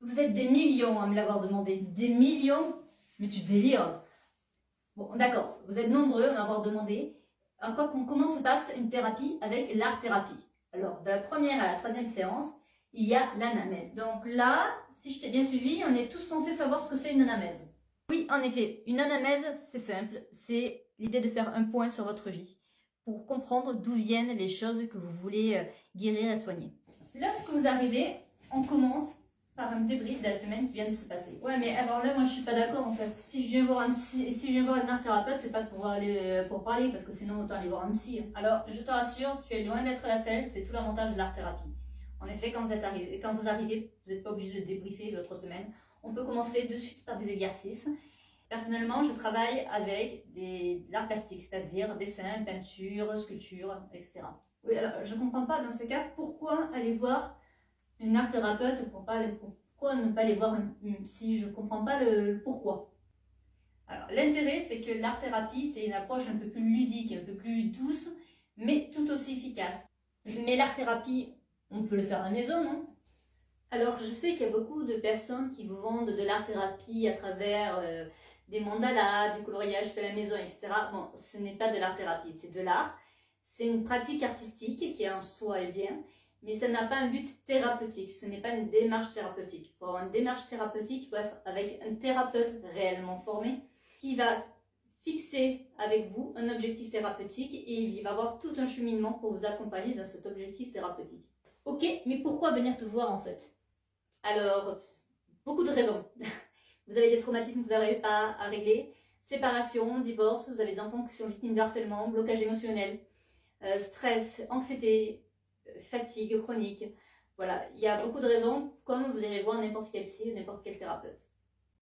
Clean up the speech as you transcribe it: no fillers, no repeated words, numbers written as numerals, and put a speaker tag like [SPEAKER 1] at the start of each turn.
[SPEAKER 1] Vous êtes des millions à me l'avoir demandé. Des millions? Mais tu délires. Bon, d'accord, vous êtes nombreux à m'avoir demandé comment se passe une thérapie avec l'art-thérapie. Alors, de la première à la troisième séance, il y a l'anamnèse. Donc là, si je t'ai bien suivi, on est tous censés savoir ce que c'est une anamnèse. Oui, en effet, une anamnèse, c'est simple. C'est l'idée de faire un point sur votre vie pour comprendre d'où viennent les choses que vous voulez guérir et soigner. Lorsque vous arrivez, on commence par un débrief de la semaine qui vient de se passer. Ouais, mais alors là, moi, je suis pas d'accord en fait. Si je viens voir un psy, si je viens voir un art thérapeute, c'est pas pour aller pour parler, parce que sinon autant aller voir un psy. Alors, je te rassure, tu es loin d'être la seule. C'est tout l'avantage de l'art thérapie. En effet, quand vous arrivez, vous n'êtes pas obligé de débriefer votre semaine. On peut commencer de suite par des exercices. Personnellement, je travaille avec de l'art plastique, c'est-à-dire dessin, peinture, sculpture, etc. Oui, alors, je comprends pas dans ce cas pourquoi aller voir une art thérapeute, pourquoi ne pas aller voir une psy? Je comprends pas le pourquoi. Alors, l'intérêt, c'est que l'art thérapie, c'est une approche un peu plus ludique, un peu plus douce, mais tout aussi efficace. Mais l'art thérapie, on peut le faire à la maison, non? Alors, je sais qu'il y a beaucoup de personnes qui vous vendent de l'art thérapie à travers des mandalas, du coloriage fait à la maison, etc. Bon, ce n'est pas de l'art thérapie, c'est de l'art. C'est une pratique artistique qui en soi est bien, mais ça n'a pas un but thérapeutique. Ce n'est pas une démarche thérapeutique. Pour avoir une démarche thérapeutique, il faut être avec un thérapeute réellement formé qui va fixer avec vous un objectif thérapeutique et il va avoir tout un cheminement pour vous accompagner dans cet objectif thérapeutique. Ok, mais pourquoi venir te voir en fait? Alors, beaucoup de raisons. Vous avez des traumatismes que vous n'arrivez pas à régler, séparation, divorce, vous avez des enfants qui sont victimes de harcèlement, blocage émotionnel, stress, anxiété, fatigue chronique. Voilà, il y a beaucoup de raisons, comme vous allez voir n'importe quel psy ou n'importe quel thérapeute.